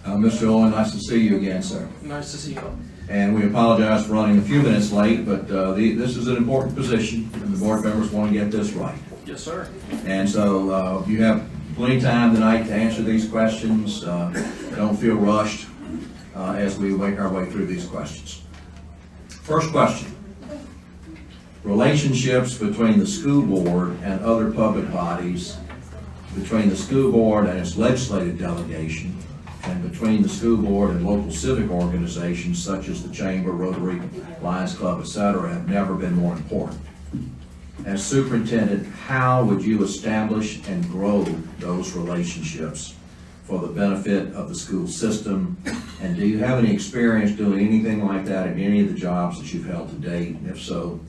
Mr. Eloi, nice to see you again, sir. Nice to see you all. And we apologize for running a few minutes late, but this is an important position, and the board members want to get this right. Yes, sir. And so you have plenty of time tonight to answer these questions. Don't feel rushed as we make our way through these questions. First question. Relationships between the school board and other public bodies, between the school board and its legislative delegation, and between the school board and local civic organizations such as the Chamber, Rotary, Lions Club, etc., have never been more important. As superintendent, how would you establish and grow those relationships for the benefit of the school system? And do you have any experience doing anything like that in any of the jobs that you've held to date? And if so,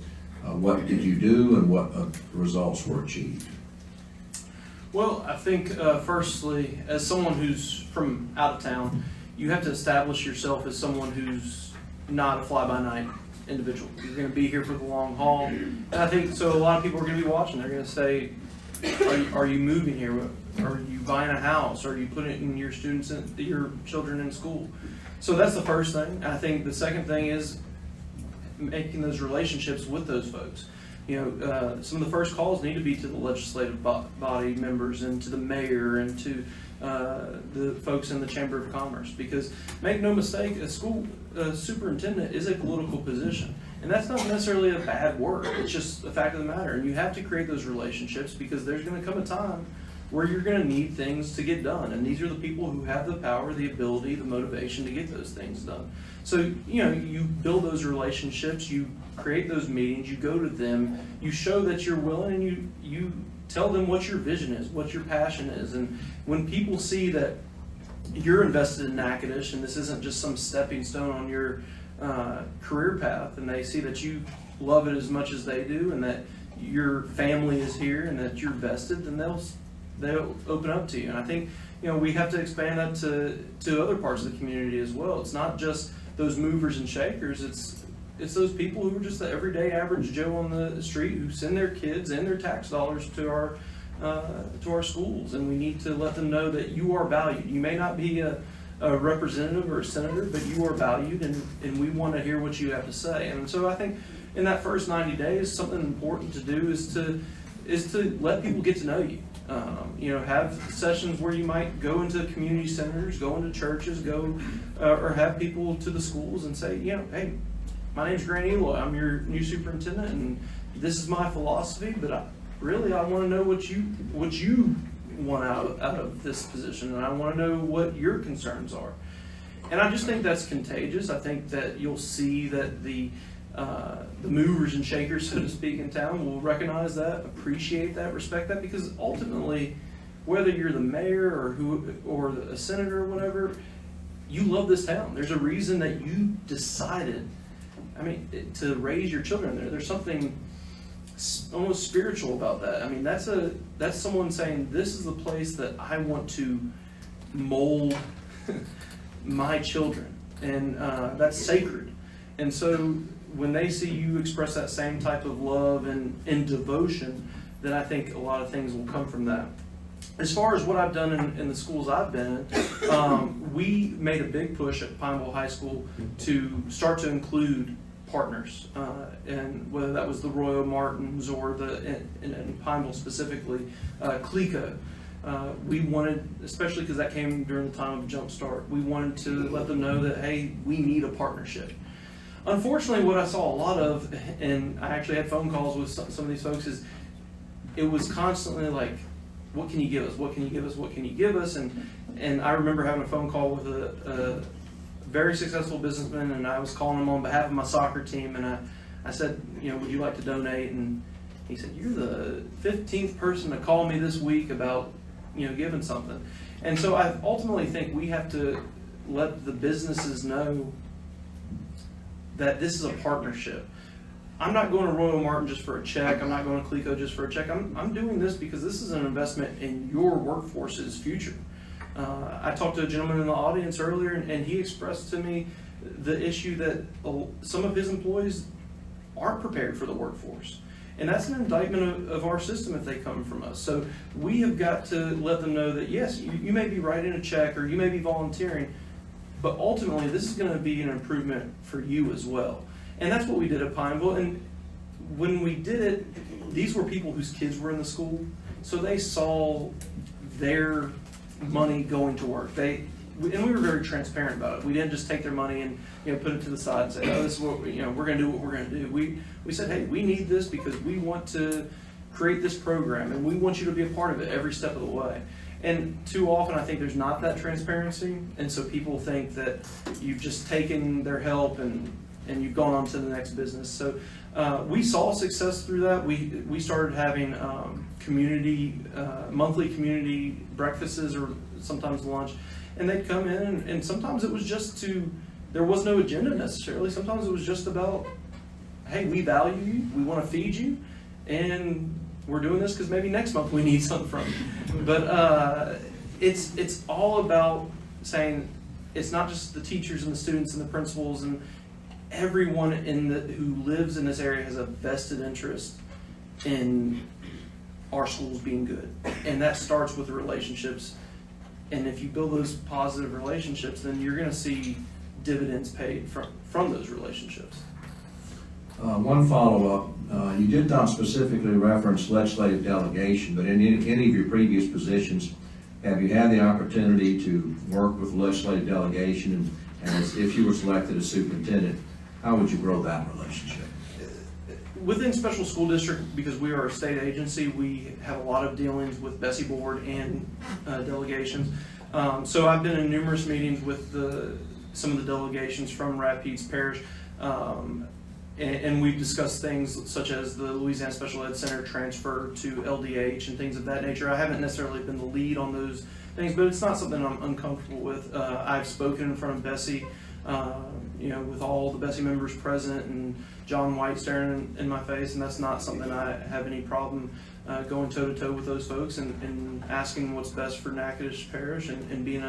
what did you do and what results were achieved? Well, I think firstly, as someone who's from out of town, you have to establish yourself as someone who's not a fly-by-night individual. You're going to be here for the long haul. And I think, so a lot of people are going to be watching. They're going to say, are you moving here? Are you buying a house? Are you putting your your children in school? So that's the first thing. I think the second thing is making those relationships with those folks. You know, some of the first calls need to be to the legislative body members and to the mayor and to the folks in the Chamber of Commerce, because make no mistake, a school superintendent is a political position, and that's not necessarily a bad word. It's just a fact of the matter, and you have to create those relationships because there's going to come a time where you're going to need things to get done, and these are the people who have the power, the ability, the motivation to get those things done. So, you know, you build those relationships, you create those meetings, you go to them, you show that you're willing, and you tell them what your vision is, what your passion is. And when people see that you're invested in Natchitoches and this isn't just some stepping stone on your career path, and they see that you love it as much as they do and that your family is here and that you're vested, then they'll open up to you. And I think, you know, we have to expand that to other parts of the community as well. It's not just those movers and shakers, it's those people who are just the everyday average Joe on the street who send their kids and their tax dollars to our schools, and we need to let them know that you are valued. You may not be a representative or a senator, but you are valued, and we want to hear what you have to say. And so I think in that first 90 days, something important to do is to let people get to know you. You know, have sessions where you might go into community centers, go into churches, or have people to the schools and say, you know, hey, my name's Grant Eloi. I'm your new superintendent, and this is my philosophy. But I want to know what you want out of this position, and I want to know what your concerns are. And I just think that's contagious. I think that you'll see that the movers and shakers, so to speak, in town will recognize that, appreciate that, respect that, because ultimately, whether you're the mayor or a senator or whatever, you love this town. There's a reason that you decided, to raise your children there. There's something almost spiritual about that. I mean, that's someone saying, this is the place that I want to mold my children, and that's sacred. And so when they see you express that same type of love and devotion, then I think a lot of things will come from that. As far as what I've done in the schools I've been in, we made a big push at Pineville High School to start to include partners, and whether that was the Royal Martins or in Pineville specifically, Clico. We wanted, especially because that came during the time of Jump Start, we wanted to let them know that, hey, we need a partnership. Unfortunately, what I saw a lot of, and I actually had phone calls with some of these folks, is it was constantly like, what can you give us? What can you give us? What can you give us? And I remember having a phone call with a very successful businessman, and I was calling him on behalf of my soccer team, and I said, you know, would you like to donate? And he said, you're the 15th person to call me this week about, you know, giving something. And so I ultimately think we have to let the businesses know that this is a partnership. I'm not going to Royal Martin just for a check. I'm not going to Clico just for a check. I'm doing this because this is an investment in your workforce's future. I talked to a gentleman in the audience earlier, and he expressed to me the issue that some of his employees aren't prepared for the workforce. And that's an indictment of our system if they come from us. So we have got to let them know that, yes, you may be writing a check or you may be volunteering, but ultimately this is going to be an improvement for you as well. And that's what we did at Pineville. And when we did it, these were people whose kids were in the school, so they saw their money going to work. And we were very transparent about it. We didn't just take their money and put it to the side and say, oh, this is what we're going to do what we're going to do. We said, hey, we need this because we want to create this program and we want you to be a part of it every step of the way. And too often I think there's not that transparency, and so people think that you've just taken their help and you've gone on to the next business. So we saw success through that. We started having monthly community breakfasts or sometimes lunch, and they'd come in and sometimes it was just there was no agenda necessarily. Sometimes it was just about, hey, we value you, we want to feed you, and we're doing this because maybe next month we need something from you. But it's all about saying it's not just the teachers and the students and the principals, and everyone who lives in this area has a vested interest in our schools being good. And that starts with the relationships. And if you build those positive relationships, then you're going to see dividends paid from those relationships. One follow-up, you did not specifically reference legislative delegation, but in any of your previous positions, have you had the opportunity to work with legislative delegation, and if you were selected as superintendent, how would you grow that relationship? Within special school district, because we are a state agency, we have a lot of dealings with Bessie Board and delegations. So I've been in numerous meetings with some of the delegations from Rapides Parish, and we've discussed things such as the Louisiana Special Ed Center transfer to LDH and things of that nature. I haven't necessarily been the lead on those things, but it's not something I'm uncomfortable with. I've spoken in front of Bessie, with all the Bessie members present and John White staring in my face, and that's not something I have any problem going toe-to-toe with those folks and asking what's best for Natchitoches Parish and being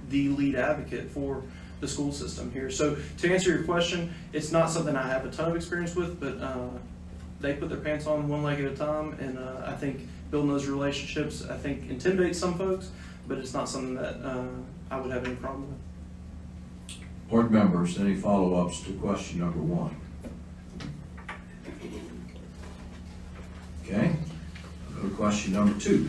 the lead advocate for the school system here. So to answer your question, it's not something I have a ton of experience with, but they put their pants on one leg at a time, and I think building those relationships, I think, intimidates some folks, but it's not something that I would have any problem with. Board members, any follow-ups to question number one? Okay, I'll go to question number two.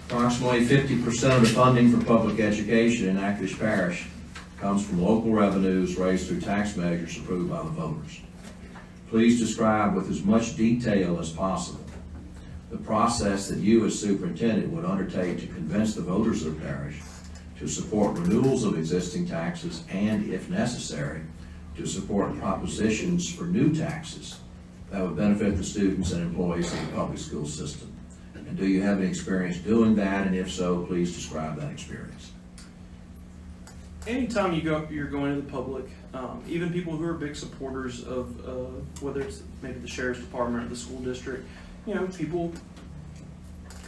Approximately 50% of the funding for public education in Natchitoches Parish comes from local revenues raised through tax measures approved by the voters. Please describe with as much detail as possible the process that you as superintendent would undertake to convince the voters of the parish to support renewals of existing taxes and, if necessary, to support propositions for new taxes that would benefit the students and employees of the public school system. And do you have any experience doing that? And if so, please describe that experience. Anytime you're going to the public, even people who are big supporters of whether it's maybe the sheriff's department or the school district, people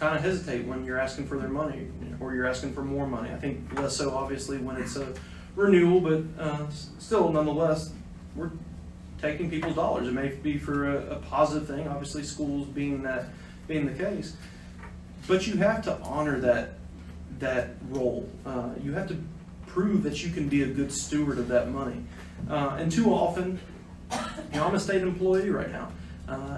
kind of hesitate when you're asking for their money or you're asking for more money. I think less so obviously when it's a renewal, but still nonetheless, we're taking people's dollars. It may be for a positive thing, obviously schools being the case, but you have to honor that role. You have to prove that you can be a good steward of that money. And too often, I'm a state employee right now.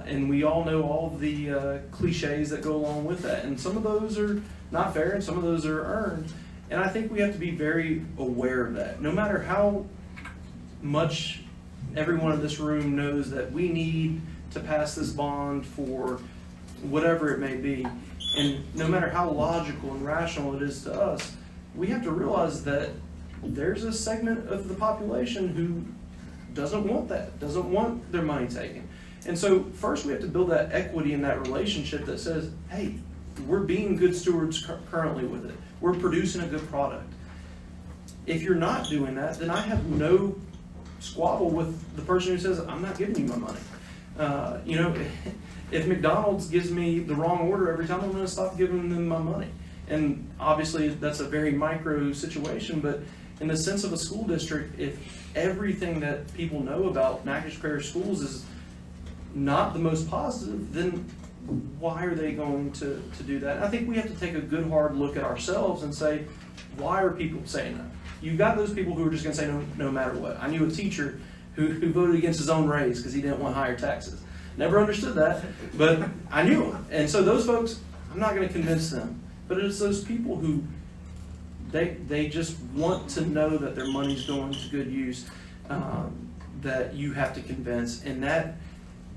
And we all know all of the cliches that go along with that. And some of those are not fair and some of those are earned. And I think we have to be very aware of that. No matter how much everyone in this room knows that we need to pass this bond for whatever it may be, and no matter how logical and rational it is to us, we have to realize that there's a segment of the population who doesn't want that, doesn't want their money taken. And so first we have to build that equity in that relationship that says, hey, we're being good stewards currently with it. We're producing a good product. If you're not doing that, then I have no squabble with the person who says, I'm not giving you my money. If McDonald's gives me the wrong order every time, I'm going to stop giving them my money. And obviously that's a very micro situation, but in the sense of a school district, if everything that people know about Natchitoches Parish schools is not the most positive, then why are they going to do that? And I think we have to take a good hard look at ourselves and say, why are people saying that? You've got those people who are just going to say no matter what. I knew a teacher who voted against his own raise because he didn't want higher taxes. Never understood that, but I knew him. And so those folks, I'm not going to convince them. But it's those people who they just want to know that their money's going to good use, that you have to convince. And that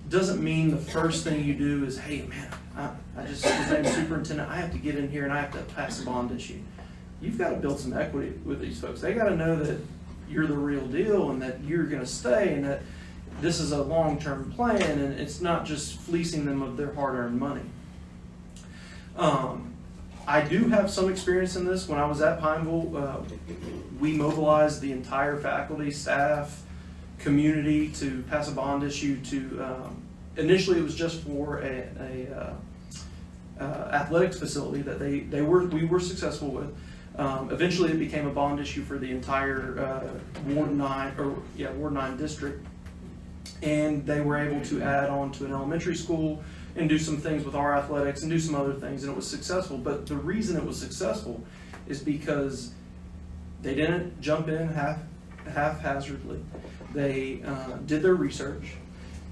doesn't mean the first thing you do is, hey man, I just became superintendent, I have to get in here and I have to pass a bond issue. You've got to build some equity with these folks. They got to know that you're the real deal and that you're going to stay and that this is a long-term plan and it's not just fleecing them of their hard-earned money. I do have some experience in this. When I was at Pineville, we mobilized the entire faculty, staff, community to pass a bond issue to, initially it was just for a athletics facility that we were successful with. Eventually it became a bond issue for the entire Ward 9 district, and they were able to add on to an elementary school and do some things with our athletics and do some other things, and it was successful. But the reason it was successful is because they didn't jump in haphazardly. They did their research.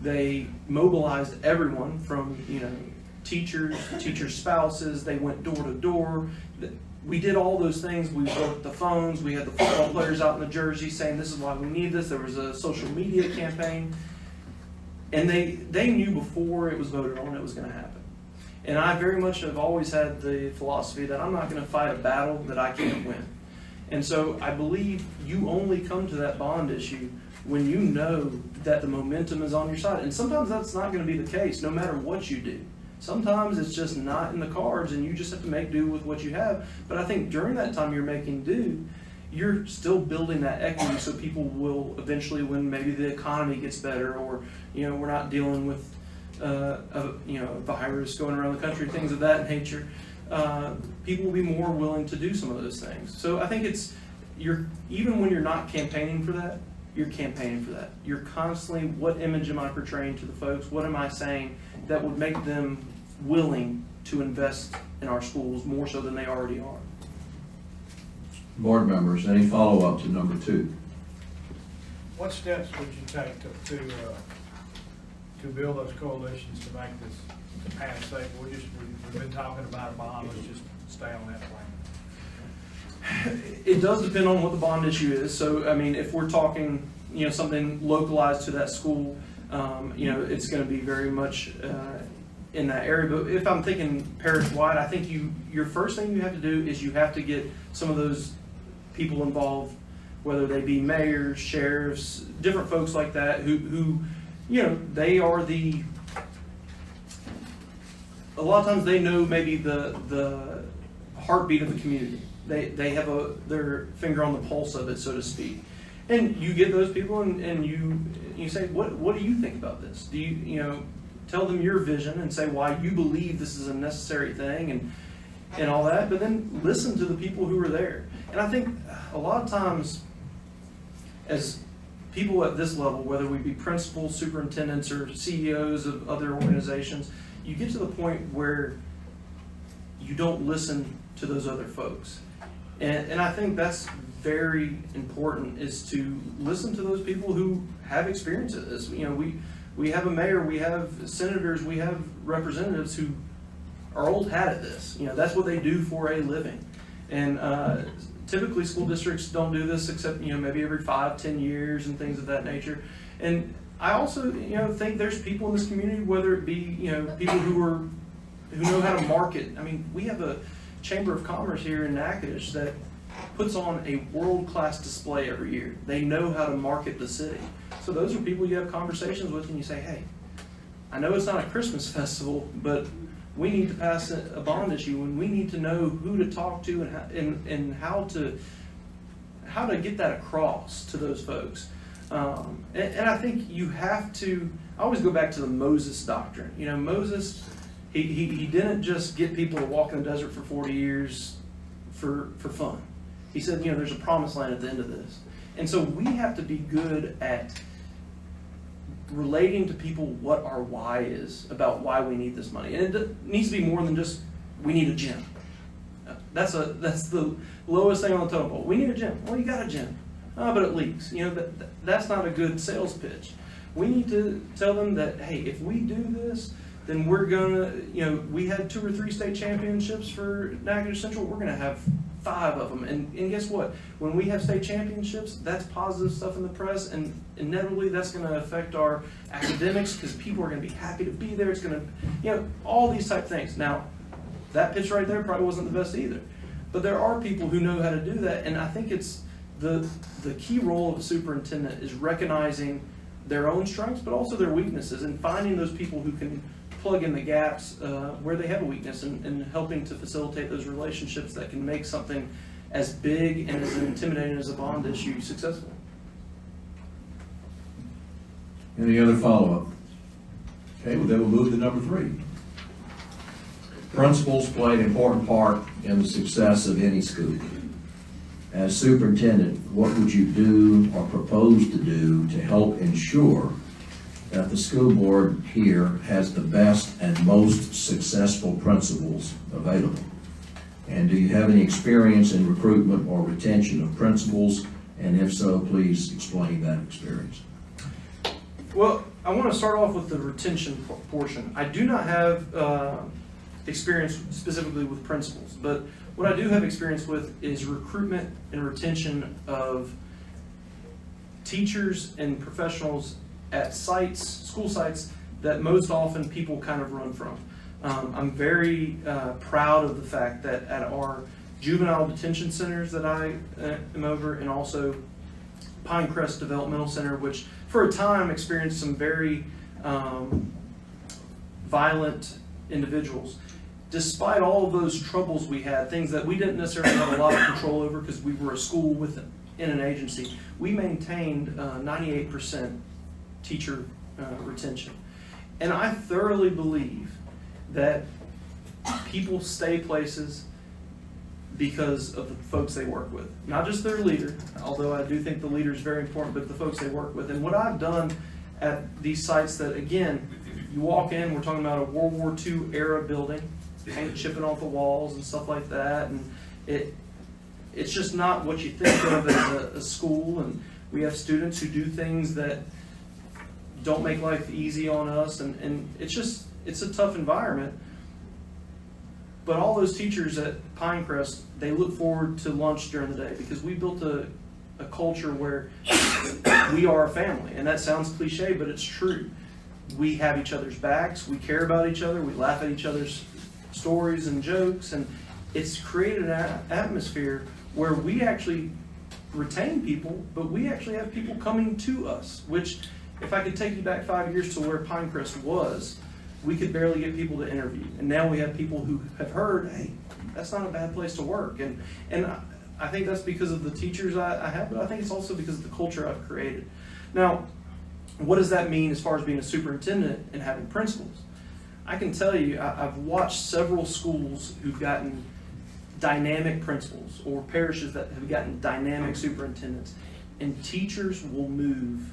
They mobilized everyone from teachers, teachers' spouses. They went door to door. We did all those things. We worked the phones. We had the football players out in the jersey saying this is why we need this. There was a social media campaign. And they knew before it was voted on it was going to happen. And I very much have always had the philosophy that I'm not going to fight a battle that I can't win. And so I believe you only come to that bond issue when you know that the momentum is on your side. And sometimes that's not going to be the case, no matter what you do. Sometimes it's just not in the cards and you just have to make do with what you have. But I think during that time you're making do, you're still building that equity so people will eventually, when maybe the economy gets better or we're not dealing with a virus going around the country, things of that nature, people will be more willing to do some of those things. So I think even when you're not campaigning for that, you're campaigning for that. You're constantly, what image am I portraying to the folks? What am I saying that would make them willing to invest in our schools more so than they already are? Board members, any follow-up to number 2? What steps would you take to build those coalitions to make this to pass safe? We've been talking about a bond. Let's just stay on that plan. It does depend on what the bond issue is. So, I mean, if we're talking, something localized to that school, it's going to be very much in that area. But if I'm thinking parish-wide, I think your first thing you have to do is you have to get some of those people involved, whether they be mayors, sheriffs, different folks like that, who they are a lot of times they know maybe the heartbeat of the community. They have their finger on the pulse of it, so to speak. And you get those people and you say, what do you think about this? Do you tell them your vision and say why you believe this is a necessary thing and all that, but then listen to the people who are there. And I think a lot of times as people at this level, whether we be principals, superintendents, or CEOs of other organizations, you get to the point where you don't listen to those other folks. And I think that's very important, is to listen to those people who have experience at this. We have a mayor, we have senators, we have representatives who are old hat at this. That's what they do for a living. And typically school districts don't do this except, maybe every 5-10 years and things of that nature. And I also, think there's people in this community, whether it be, people who know how to market. I mean, we have a Chamber of Commerce here in Natchitoches that puts on a world-class display every year. They know how to market the city. So those are people you have conversations with and you say, hey, I know it's not a Christmas festival, but we need to pass a bond issue and we need to know who to talk to and how to get that across to those folks. And I think you have to, I always go back to the Moses doctrine. Moses, he didn't just get people to walk in the desert for 40 years for fun. He said, there's a promised land at the end of this. And so we have to be good at relating to people what our why is about why we need this money. And it needs to be more than just, we need a gym. That's the lowest thing on the totem pole. We need a gym. Well, you got a gym. But it leaks. That's not a good sales pitch. We need to tell them that, hey, if we do this, then we're gonna, we had 2 or 3 state championships for Natchitoches Central. We're gonna have 5 of them. And guess what? When we have state championships, that's positive stuff in the press, and inevitably that's gonna affect our academics because people are gonna be happy to be there. It's gonna, all these type things. Now, that pitch right there probably wasn't the best either. But there are people who know how to do that, and I think it's the key role of a superintendent is recognizing their own strengths, but also their weaknesses, and finding those people who can plug in the gaps where they have a weakness, and helping to facilitate those relationships that can make something as big and as intimidating as a bond issue successful. Any other follow-up? Okay, well then we'll move to number 3. Principals play an important part in the success of any school. As superintendent, what would you do or propose to do to help ensure that the school board here has the best and most successful principals available? And do you have any experience in recruitment or retention of principals? And if so, please explain that experience. Well, I want to start off with the retention portion. I do not have experience specifically with principals, but what I do have experience with is recruitment and retention of teachers and professionals at sites, school sites, that most often people kind of run from. I'm very proud of the fact that at our juvenile detention centers that I am over, and also Pinecrest Developmental Center, which for a time experienced some very violent individuals. Despite all of those troubles we had, things that we didn't necessarily have a lot of control over because we were a school in an agency, we maintained 98% teacher retention. And I thoroughly believe that people stay places because of the folks they work with. Not just their leader, although I do think the leader is very important, but the folks they work with. And what I've done at these sites that, again, you walk in, we're talking about a World War II era building, paint chipping off the walls and stuff like that, and it's just not what you think of as a school. And we have students who do things that don't make life easy on us, and it's a tough environment. But all those teachers at Pinecrest, they look forward to lunch during the day because we built a culture where we are a family. And that sounds cliche, but it's true. We have each other's backs, we care about each other, we laugh at each other's stories and jokes, and it's created an atmosphere where we actually retain people, but we actually have people coming to us, which, if I could take you back 5 years to where Pinecrest was, we could barely get people to interview. And now we have people who have heard, hey, that's not a bad place to work. And I think that's because of the teachers I have, but I think it's also because of the culture I've created. Now, what does that mean as far as being a superintendent and having principals? I can tell you, I've watched several schools who've gotten dynamic principals, or parishes that have gotten dynamic superintendents, and teachers will move,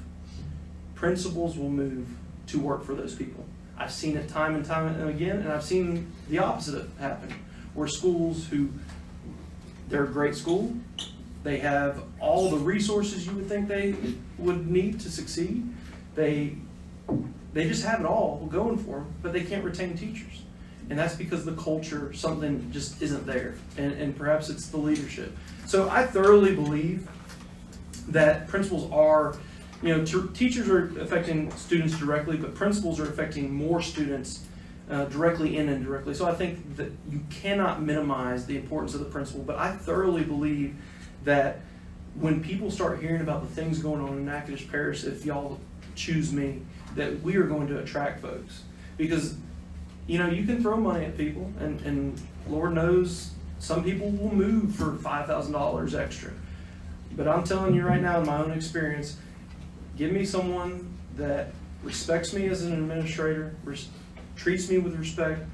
principals will move to work for those people. I've seen it time and time and again, and I've seen the opposite happen, where schools they're a great school, they have all the resources you would think they would need to succeed, they just have it all going for them, but they can't retain teachers. And that's because the culture, something just isn't there, and perhaps it's the leadership. So I thoroughly believe that principals are, teachers are affecting students directly, but principals are affecting more students directly and indirectly. So I think that you cannot minimize the importance of the principal, but I thoroughly believe that when people start hearing about the things going on in Natchitoches Parish, if y'all choose me, that we are going to attract folks. Because, you can throw money at people, and Lord knows some people will move for $5,000 extra. But I'm telling you right now, in my own experience, give me someone that respects me as an administrator, treats me with respect,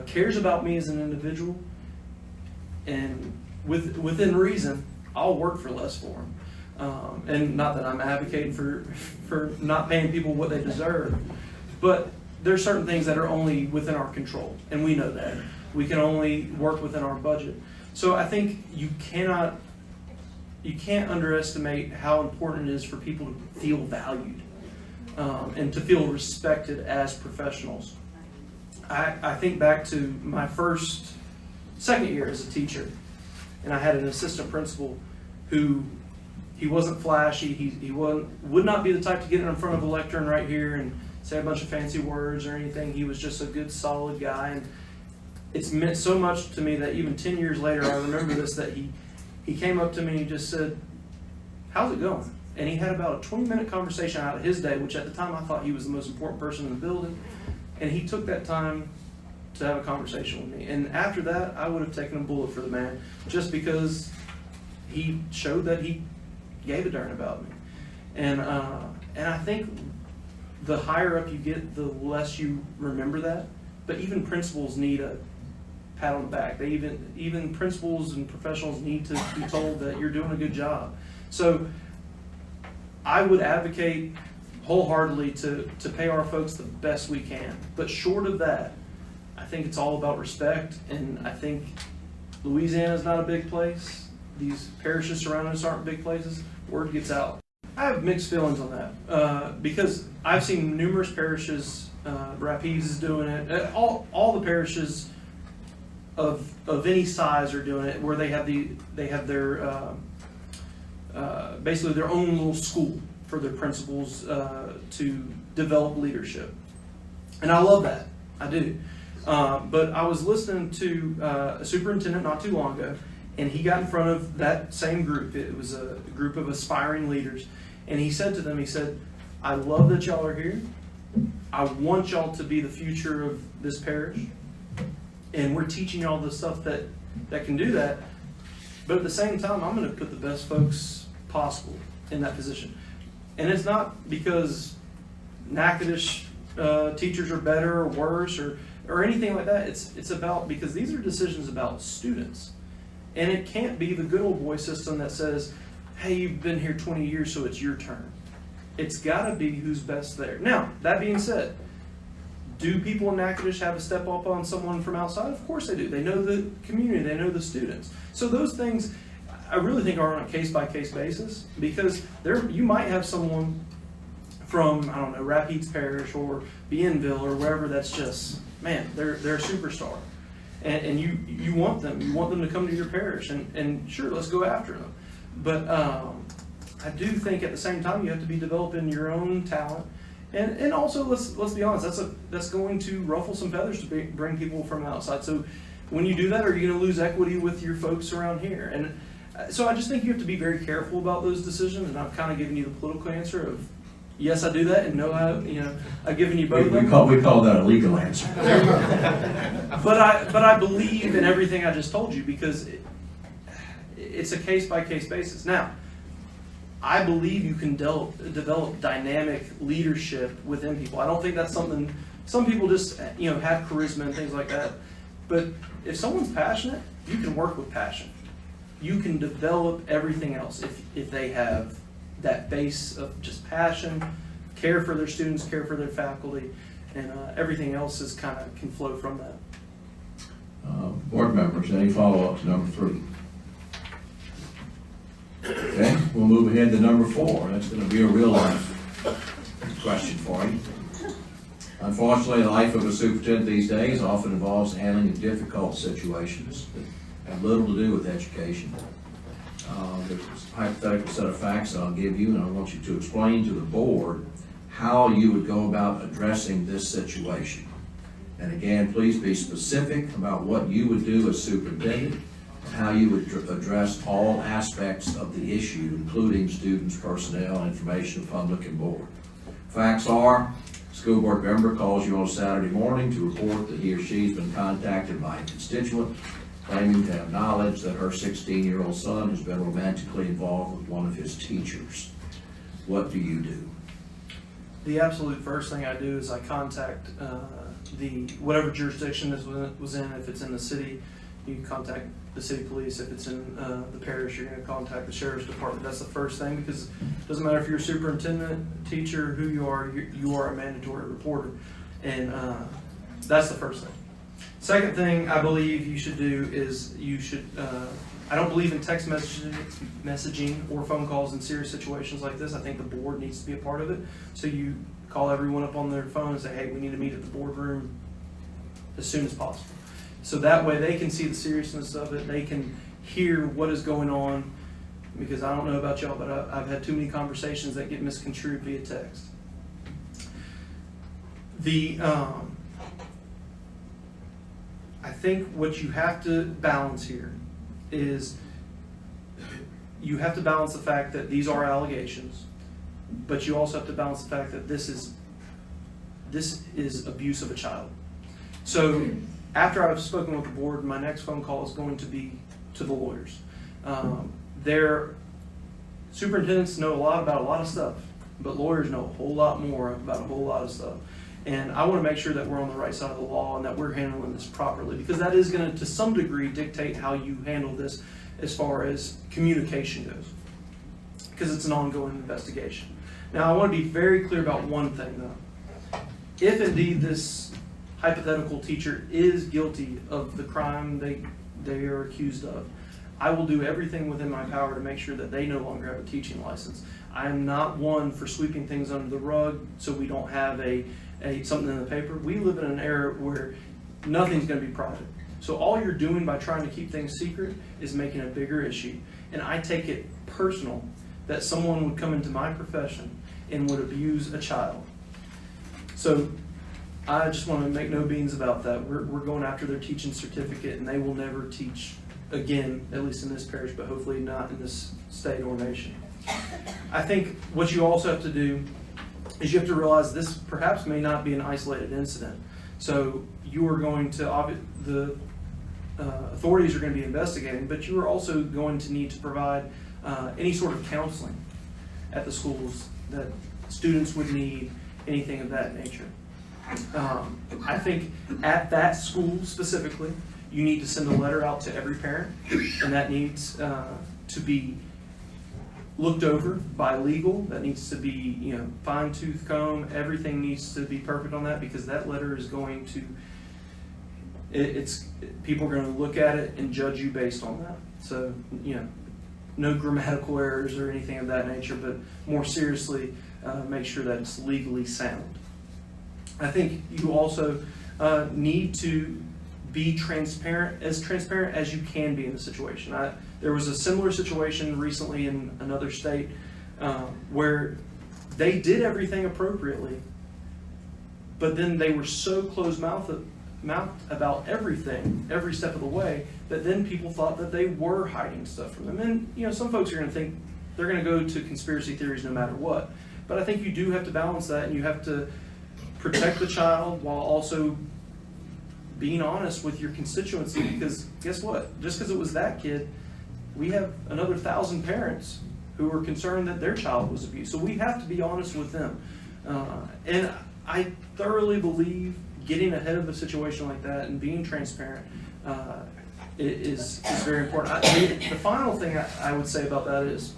cares about me as an individual, and within reason, I'll work for less for them. And not that I'm advocating for not paying people what they deserve, but there's certain things that are only within our control, and we know that. We can only work within our budget. So I think you can't underestimate how important it is for people to feel valued, and to feel respected as professionals. I think back to my second year as a teacher, and I had an assistant principal who, he wasn't flashy, he would not be the type to get in front of a lectern right here and say a bunch of fancy words or anything. He was just a good, solid guy, and it's meant so much to me that even 10 years later, I remember this, that he came up to me and he just said, "How's it going?" And he had about a 20-minute conversation out of his day, which at the time I thought he was the most important person in the building. And he took that time to have a conversation with me. And after that, I would have taken a bullet for the man, just because he showed that he gave a darn about me. And I think the higher up you get, the less you remember that. But even principals need a pat on the back. They even principals and professionals need to be told that you're doing a good job. So I would advocate wholeheartedly to pay our folks the best we can. But short of that, I think it's all about respect. And I think Louisiana is not a big place. These parishes surrounding us aren't big places. Word gets out. I have mixed feelings on that, because I've seen numerous parishes. Rapides is doing it. All the parishes of any size are doing it, where they have their basically their own little school for their principals to develop leadership, and I love that. I do. But I was listening to a superintendent not too long ago, and he got in front of that same group. It was a group of aspiring leaders, and he said to them, he said, "I love that y'all are here. I want y'all to be the future of this parish, and we're teaching y'all the stuff that can do that. But at the same time, I'm going to put the best folks possible in that position." And it's not because Natchitoches teachers are better or worse or anything like that. It's about, because these are decisions about students. And it can't be the good old boy system that says, "Hey, you've been here 20 years, so it's your turn." It's got to be who's best there. Now, that being said, do people in Natchitoches have a step up on someone from outside? Of course they do. They know the community. They know the students. So those things, I really think, are on a case-by-case basis, because you might have someone from, I don't know, Rapides Parish or Bienville or wherever that's just, man, they're a superstar. And you want them. You want them to come to your parish. And sure, let's go after them. But I do think at the same time you have to be developing your own talent. And also, let's be honest, that's going to ruffle some feathers to bring people from outside. So when you do that, are you going to lose equity with your folks around here? And so I just think you have to be very careful about those decisions. And I've kind of given you the political answer of, yes, I do that, and no, I've given you both. We call that a legal answer. But I believe in everything I just told you, because it's a case-by-case basis. Now, I believe you can develop dynamic leadership within people. I don't think that's something, some people just have charisma and things like that. But if someone's passionate, you can work with passion. You can develop everything else if they have that base of just passion, care for their students, care for their faculty, and everything else can flow from that. Board members, any follow-up to number 3? Okay, we'll move ahead to number 4. That's going to be a real life question for you. Unfortunately, the life of a superintendent these days often involves the handling of difficult situations that have little to do with education. There's a hypothetical set of facts that I'll give you, and I want you to explain to the board how you would go about addressing this situation. And again, please be specific about what you would do as superintendent, and how you would address all aspects of the issue, including students, personnel, information, public, and board. Facts are, school board member calls you on Saturday morning to report that he or she's been contacted by a constituent claiming to have knowledge that her 16-year-old son has been romantically involved with one of his teachers. What do you do? The absolute first thing I do is I contact whatever jurisdiction this was in, if it's in the city, You can contact the city police. If it's in the parish, you're going to contact the sheriff's department. That's the first thing, because it doesn't matter if you're a superintendent, teacher, who you are a mandatory reporter. And that's the first thing. Second thing I believe you should do is I don't believe in text messaging or phone calls in serious situations like this. I think the board needs to be a part of it. So you call everyone up on their phone and say, hey, we need to meet at the boardroom as soon as possible. So that way they can see the seriousness of it. They can hear what is going on, because I don't know about y'all, but I've had too many conversations that get misconstrued via text. I think what you have to balance here is you have to balance the fact that these are allegations, but you also have to balance the fact that this is abuse of a child. So after I've spoken with the board, my next phone call is going to be to the lawyers. Their superintendents know a lot about a lot of stuff, but lawyers know a whole lot more about a whole lot of stuff. And I want to make sure that we're on the right side of the law and that we're handling this properly, because that is going to some degree, dictate how you handle this as far as communication goes, because it's an ongoing investigation. Now, I want to be very clear about one thing, though. If indeed this hypothetical teacher is guilty of the crime they are accused of, I will do everything within my power to make sure that they no longer have a teaching license. I am not one for sweeping things under the rug so we don't have something in the paper. We live in an era where nothing's going to be private. So all you're doing by trying to keep things secret is making a bigger issue. And I take it personal that someone would come into my profession and would abuse a child. So I just want to make no beans about that. We're going after their teaching certificate, and they will never teach again, at least in this parish, but hopefully not in this state or nation. I think what you also have to do is you have to realize this perhaps may not be an isolated incident. So you are going to, the authorities are going to be investigating, but you are also going to need to provide any sort of counseling at the schools that students would need, anything of that nature. I think at that school specifically, you need to send a letter out to every parent, and that needs to be looked over by legal. That needs to be, fine-tooth comb. Everything needs to be perfect on that, because that letter is going to, people are going to look at it and judge you based on that. So, no grammatical errors or anything of that nature, but more seriously, make sure that it's legally sound. I think you also need to be transparent as you can be in the situation. There was a similar situation recently in another state where they did everything appropriately, but then they were so closed-mouthed about everything, every step of the way, that then people thought that they were hiding stuff from them. And some folks are going to think they're going to go to conspiracy theories no matter what. But I think you do have to balance that, and you have to protect the child while also being honest with your constituency, because guess what? Just because it was that kid, we have another 1,000 parents who are concerned that their child was abused. So we have to be honest with them. And I thoroughly believe getting ahead of a situation like that and being transparent is very important. The final thing I would say about that is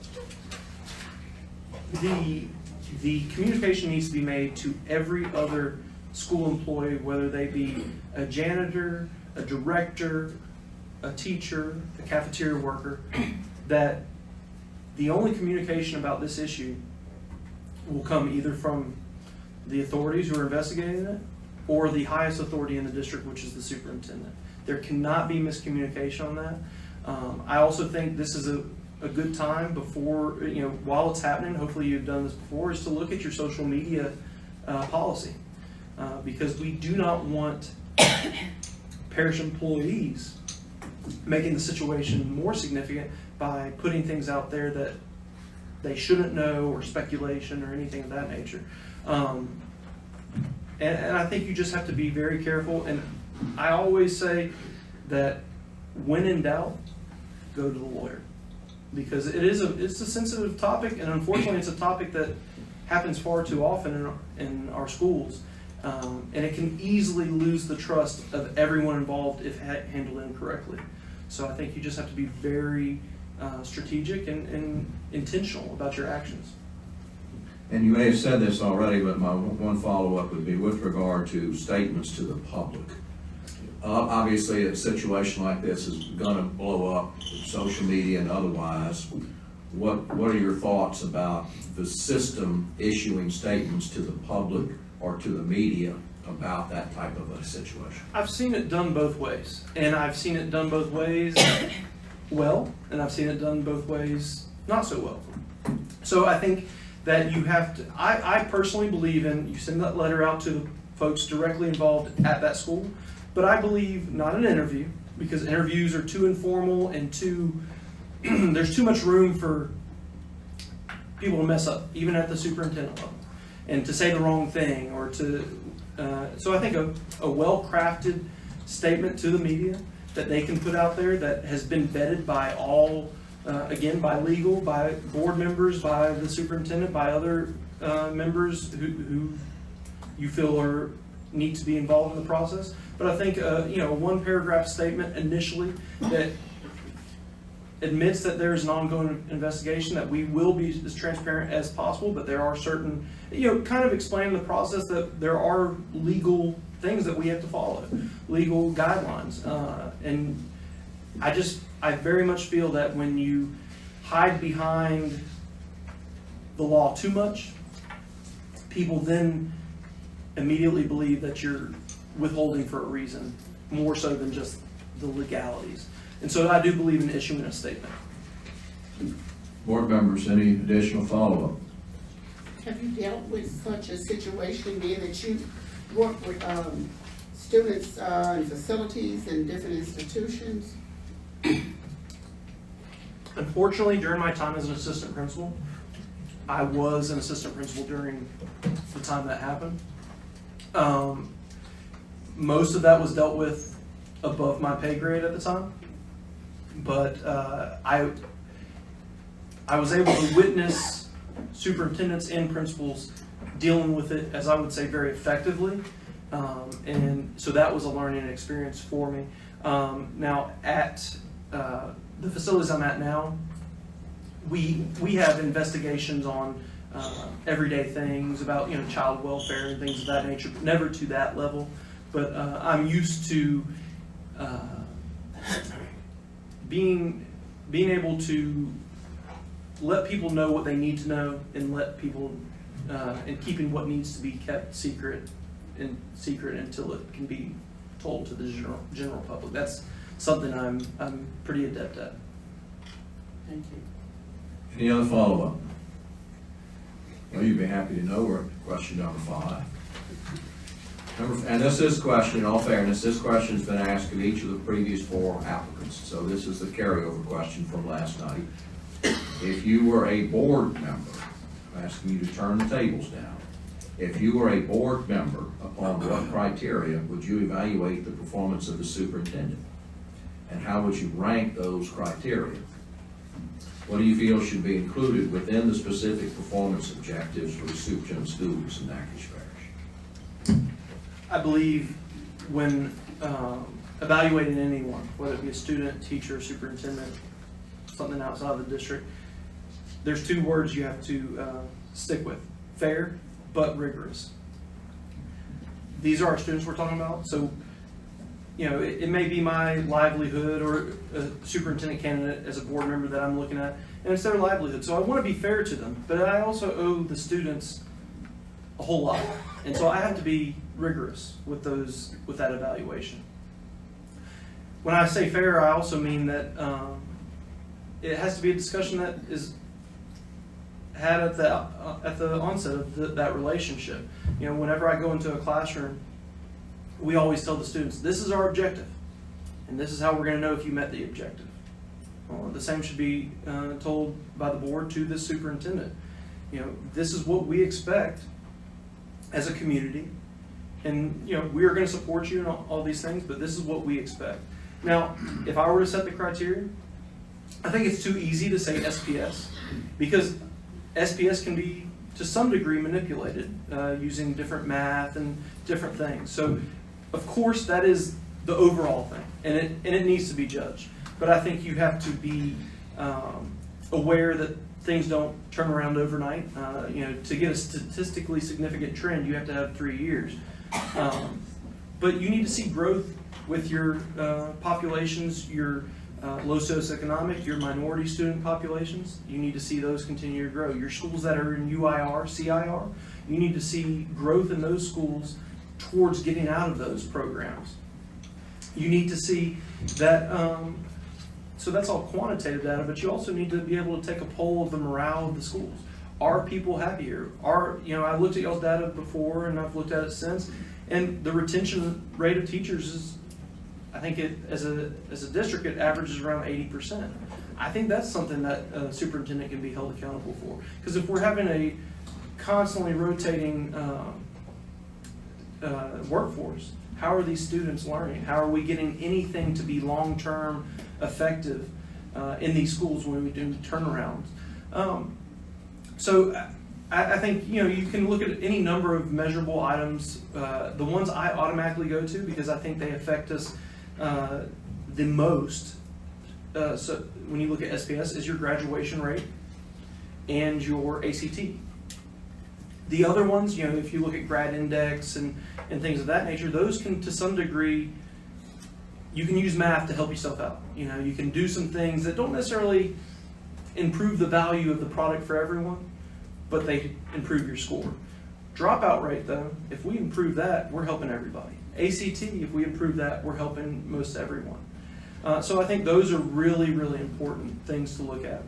the communication needs to be made to every other school employee, whether they be a janitor, a director, a teacher, a cafeteria worker, that the only communication about this issue will come either from the authorities who are investigating it or the highest authority in the district, which is the superintendent. There cannot be miscommunication on that. I also think this is a good time before, while it's happening, hopefully you've done this before, is to look at your social media policy. Because we do not want parish employees making the situation more significant by putting things out there that they shouldn't know, or speculation or anything of that nature. And I think you just have to be very careful. And I always say that when in doubt, go to the lawyer, because it's a sensitive topic, and unfortunately it's a topic that happens far too often in our schools. And it can easily lose the trust of everyone involved if handled incorrectly. So I think you just have to be very strategic and intentional about your actions. And you may have said this already, but my one follow-up would be with regard to statements to the public. Obviously, a situation like this is going to blow up, social media and otherwise. What are your thoughts about the system issuing statements to the public or to the media about that type of a situation? I've seen it done both ways, and I've seen it done both ways well, and I've seen it done both ways not so well. So I think that you have to, I personally believe in, you send that letter out to the folks directly involved at that school, but I believe not an interview, because interviews are too informal and too, there's too much room for people to mess up, even at the superintendent level, and to say the wrong thing, or to, so I think a well-crafted statement to the media that they can put out there that has been vetted by all, again, by legal, by board members, by the superintendent, by other members who you feel need to be involved in the process. But I think a one paragraph statement initially that admits that there's an ongoing investigation, that we will be as transparent as possible, but there are certain, kind of explaining the process, that there are legal things that we have to follow, legal guidelines. And I very much feel that when you hide behind the law too much, people then immediately believe that you're withholding for a reason, more so than just the legalities. And so I do believe in issuing a statement. Board members, any additional follow-up? Have you dealt with such a situation, being that you work with students in facilities in different institutions? Unfortunately, during my time as an assistant principal, I was an assistant principal during the time that happened. Most of that was dealt with above my pay grade at the time, but I was able to witness superintendents and principals dealing with it, as I would say, very effectively, and so that was a learning experience for me. Now at the facilities I'm at now, we have investigations on everyday things about child welfare and things of that nature, but never to that level. But I'm used to being able to let people know what they need to know, and let people and keeping what needs to be kept secret until it can be told to the general public. That's something I'm pretty adept at. Thank you. Any other follow-up? Well, you'd be happy to know we're at question number 5. And this is question, in all fairness, this question has been asked of each of the previous 4 applicants. So this is the carryover question from last night. If you were a board member, I'm asking you to turn the tables down. If you were a board member, upon what criteria would you evaluate the performance of the superintendent? And how would you rank those criteria? What do you feel should be included within the specific performance objectives for the superintendent of schools in Natchitoches Parish? I believe when evaluating anyone, whether it be a student, teacher, superintendent, something outside of the district, there's 2 words you have to stick with: fair but rigorous. These are our students we're talking about, so it may be my livelihood, or a superintendent candidate as a board member that I'm looking at, and it's their livelihood. So I want to be fair to them, but I also owe the students a whole lot, and so I have to be rigorous with that evaluation. When I say fair, I also mean that it has to be a discussion that is had at the onset of that relationship. Whenever I go into a classroom, we always tell the students, this is our objective, and this is how we're going to know if you met the objective. The same should be told by the board to the superintendent. This is what we expect as a community, and we are going to support you in all these things, but this is what we expect. Now, if I were to set the criteria, I think it's too easy to say SPS, because SPS can be to some degree manipulated using different math and different things. So, of course, that is the overall thing, and it needs to be judged. But I think you have to be aware that things don't turn around overnight. To get a statistically significant trend, you have to have 3 years. But you need to see growth with your populations, your low socioeconomic, your minority student populations. You need to see those continue to grow. Your schools that are in UIR, CIR, you need to see growth in those schools towards getting out of those programs. You need to see that, so that's all quantitative data, but you also need to be able to take a poll of the morale of the schools. Are people happier? I looked at y'all's data before and I've looked at it since, and the retention rate of teachers is, I think as a district, it averages around 80%. I think that's something that a superintendent can be held accountable for. Because if we're having a constantly rotating workforce, how are these students learning? How are we getting anything to be long-term effective in these schools when we do turnarounds? So I think you can look at any number of measurable items. The ones I automatically go to because I think they affect us the most. So when you look at SPS, is your graduation rate and your ACT. The other ones, if you look at grad index and things of that nature, those can, to some degree, you can use math to help yourself out. You can do some things that don't necessarily improve the value of the product for everyone, but they improve your score. Dropout rate, though, if we improve that, we're helping everybody. ACT, if we improve that, we're helping most everyone. So I think those are really, really important things to look at.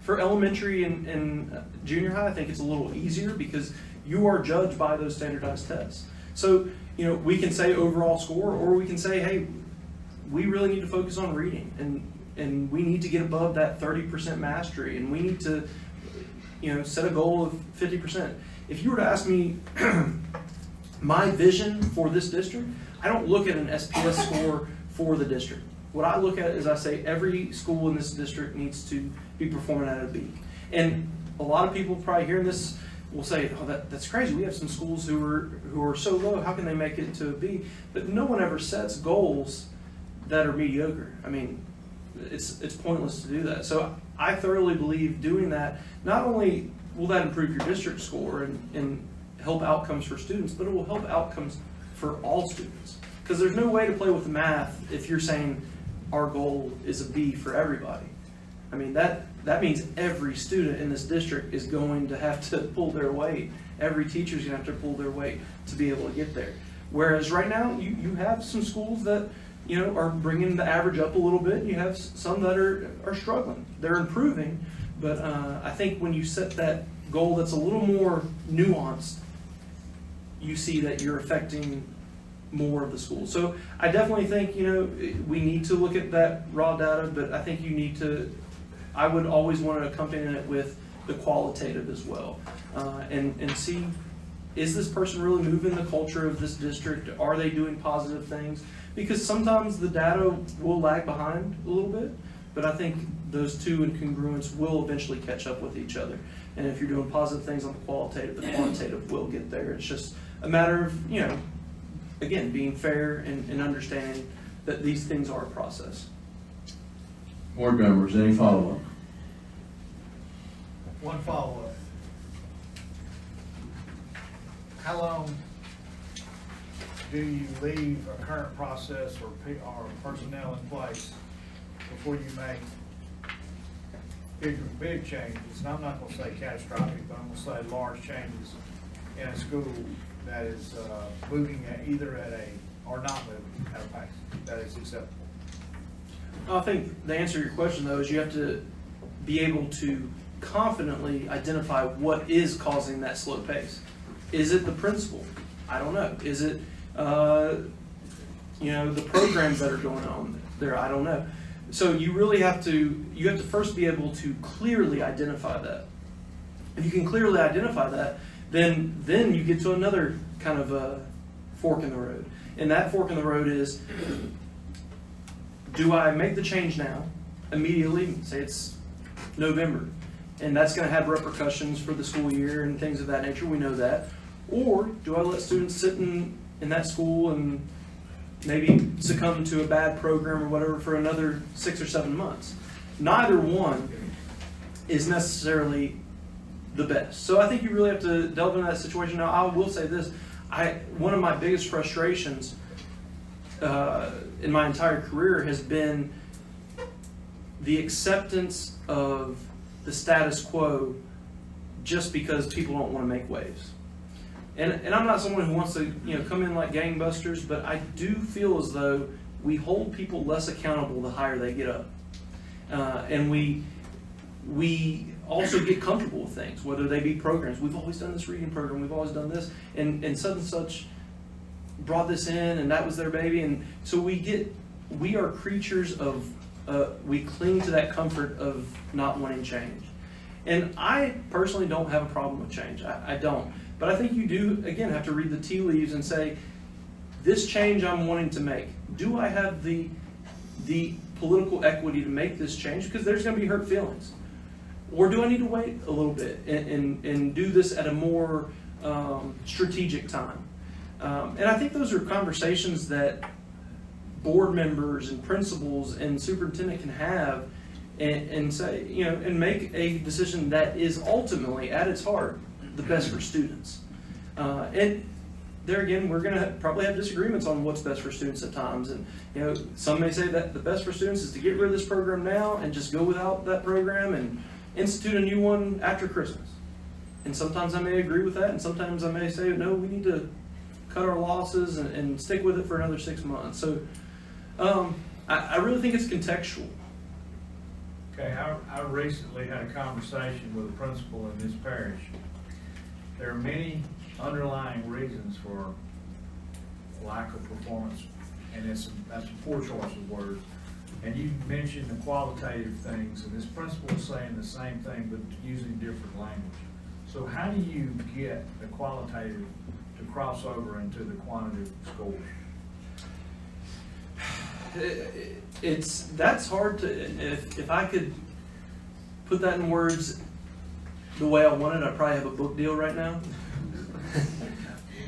For elementary and junior high, I think it's a little easier because you are judged by those standardized tests. So, we can say overall score, or we can say, hey, we really need to focus on reading, and we need to get above that 30% mastery, and we need to, set a goal of 50%. If you were to ask me my vision for this district, I don't look at an SPS score for the district. What I look at is I say every school in this district needs to be performing at a B. And a lot of people probably hearing this will say, oh, that's crazy. We have some schools who are so low. How can they make it to a B? But no one ever sets goals that are mediocre. I mean, it's pointless to do that. So I thoroughly believe doing that, not only will that improve your district score and help outcomes for students, but it will help outcomes for all students. Because there's no way to play with the math if you're saying our goal is a B for everybody. I mean, that means every student in this district is going to have to pull their weight. Every teacher is going to have to pull their weight to be able to get there. Whereas right now, you have some schools that are bringing the average up a little bit. You have some that are struggling. They're improving, but I think when you set that goal that's a little more nuanced, you see that you're affecting more of the school. So I definitely think, we need to look at that raw data, but I think I would always want to accompany it with the qualitative as well, and see, is this person really moving the culture of this district? Are they doing positive things? Because sometimes the data will lag behind a little bit, but I think those two in congruence will eventually catch up with each other. And if you're doing positive things on the quantitative will get there. It's just a matter of, again, being fair and understanding that these things are a process. Board members, any follow-up? One follow-up. How long do you leave a current process or personnel in place before you make big changes? And I'm not going to say catastrophic, but I'm going to say large changes in a school that is moving or not moving at a pace that is acceptable. I think the answer to your question, though, is you have to be able to confidently identify what is causing that slow pace. Is it the principal? I don't know. Is it, the programs that are going on there? I don't know. So you really have to first be able to clearly identify that. If you can clearly identify that, then you get to another kind of a fork in the road. And that fork in the road is, do I make the change now, immediately, say it's November, and that's going to have repercussions for the school year and things of that nature. We know that. Or do I let students sit in that school and maybe succumb to a bad program or whatever for another 6 or 7 months? Neither one is necessarily the best. So I think you really have to delve into that situation. Now, I will say this. One of my biggest frustrations in my entire career has been the acceptance of the status quo just because people don't want to make waves. And I'm not someone who wants to come in like gangbusters, but I do feel as though we hold people less accountable the higher they get up. And we also get comfortable with things, whether they be programs. We've always done this reading program, we've always done this, and such brought this in, and that was their baby. And so we are creatures of, we cling to that comfort of not wanting change. And I personally don't have a problem with change. I don't. But I think you do, again, have to read the tea leaves and say, this change I'm wanting to make, do I have the political equity to make this change? Because there's going to be hurt feelings. Or do I need to wait a little bit and do this at a more strategic time? And I think those are conversations that board members and principals and superintendent can have and say, and make a decision that is ultimately, at its heart, the best for students. And there again, we're going to probably have disagreements on what's best for students at times. And some may say that the best for students is to get rid of this program now and just go without that program and institute a new one after Christmas. And sometimes I may agree with that, and sometimes I may say, no, we need to cut our losses and stick with it for another 6 months. So I really think it's contextual. Okay, I recently had a conversation with a principal in this parish. There are many underlying reasons for lack of performance, and that's a poor choice of words. And you mentioned the qualitative things, and this principal is saying the same thing, but using different language. So how do you get the qualitative to cross over into the quantitative scores? That's hard to, if I could put that in words the way I wanted, I'd probably have a book deal right now.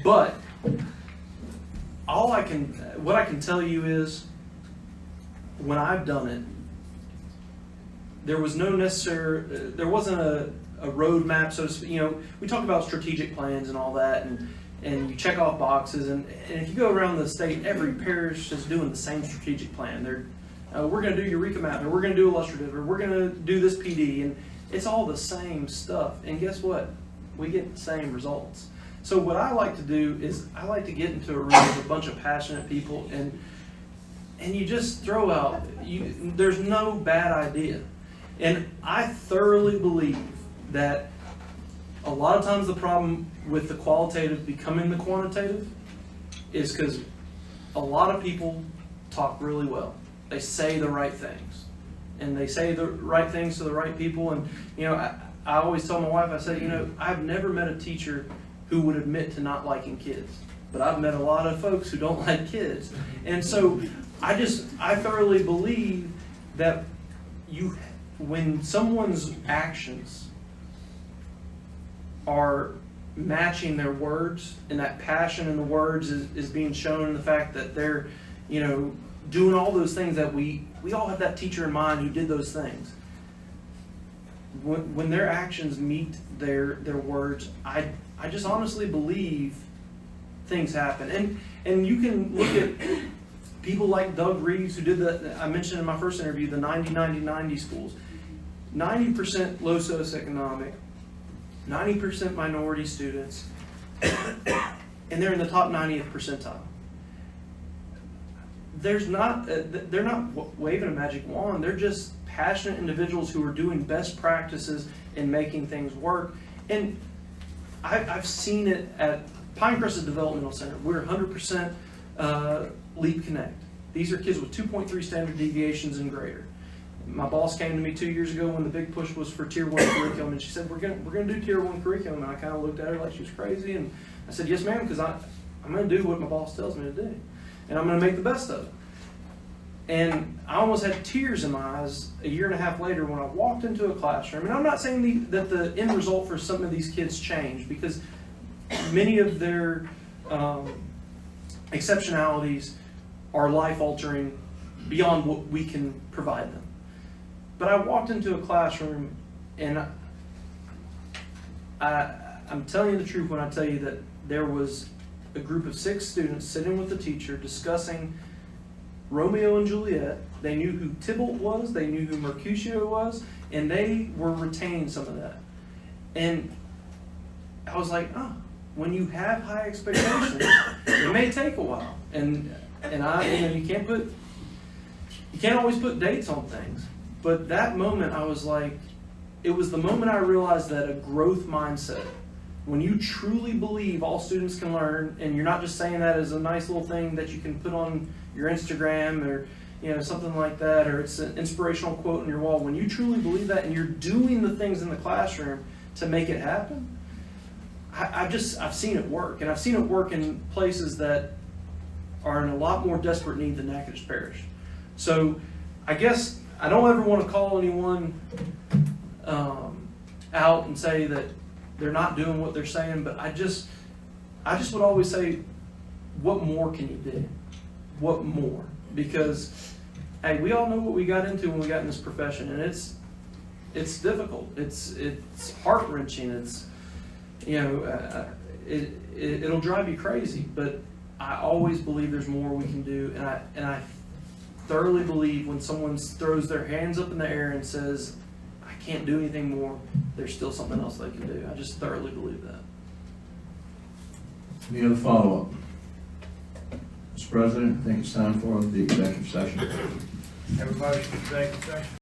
But what I can tell you is, when I've done it, there wasn't a roadmap. So we talk about strategic plans and all that, and you check off boxes, and if you go around the state, every parish is doing the same strategic plan. We're going to do Eureka Map, or we're going to do illustrative, or we're going to do this PD, and it's all the same stuff. And guess what? We get the same results. So what I like to do is I like to get into a room with a bunch of passionate people, and you just throw out, there's no bad idea. And I thoroughly believe that a lot of times the problem with the qualitative becoming the quantitative is because a lot of people talk really well. They say the right things. And they say the right things to the right people. And, I always tell my wife, I say, I've never met a teacher who would admit to not liking kids. But I've met a lot of folks who don't like kids. And so I thoroughly believe that when someone's actions are matching their words, and that passion in the words is being shown in the fact that they're, doing all those things that we all have that teacher in mind who did those things. When their actions meet their words, I just honestly believe things happen. And you can look at people like Doug Reeves, who did I mentioned in my first interview, the 90-90-90 schools. 90% low socioeconomic, 90% minority students, and they're in the top 90th percentile. They're not waving a magic wand. They're just passionate individuals who are doing best practices and making things work. And I've seen it at Pinecrest Developmental Center. We're 100% Leap Connect. These are kids with 2.3 standard deviations and greater. My boss came to me 2 years ago when the big push was for Tier 1 curriculum, and she said, we're gonna do Tier 1 curriculum. And I kind of looked at her like she was crazy, and I said, yes, ma'am, because I'm going to do what my boss tells me to do, and I'm going to make the best of it. And I almost had tears in my eyes a year and a half later when I walked into a classroom. And I'm not saying that the end result for some of these kids changed, because many of their exceptionalities are life-altering beyond what we can provide them. But I walked into a classroom, and I'm telling you the truth when I tell you that there was a group of 6 students sitting with the teacher discussing Romeo and Juliet. They knew who Tybalt was, they knew who Mercutio was, and they were retaining some of that. And I was like, oh, when you have high expectations, it may take a while. And you can't always put dates on things. But that moment, I was like, it was the moment I realized that a growth mindset, when you truly believe all students can learn, and you're not just saying that as a nice little thing that you can put on your Instagram or something like that, or it's an inspirational quote on your wall, when you truly believe that and you're doing the things in the classroom to make it happen, I've seen it work. And I've seen it work in places that are in a lot more desperate need than Natchitoches Parish. So I guess I don't ever want to call anyone out and say that they're not doing what they're saying, but I just would always say, what more can you do? What more? Because, hey, we all know what we got into when we got in this profession, and it's difficult. It's heart-wrenching. It's, it'll drive you crazy, but I always believe there's more we can do, and I thoroughly believe when someone throws their hands up in the air and says, I can't do anything more, there's still something else they can do. I just thoroughly believe that. Any other follow-up? Mr. President, I think it's time for the executive session. Have a motion for executive session?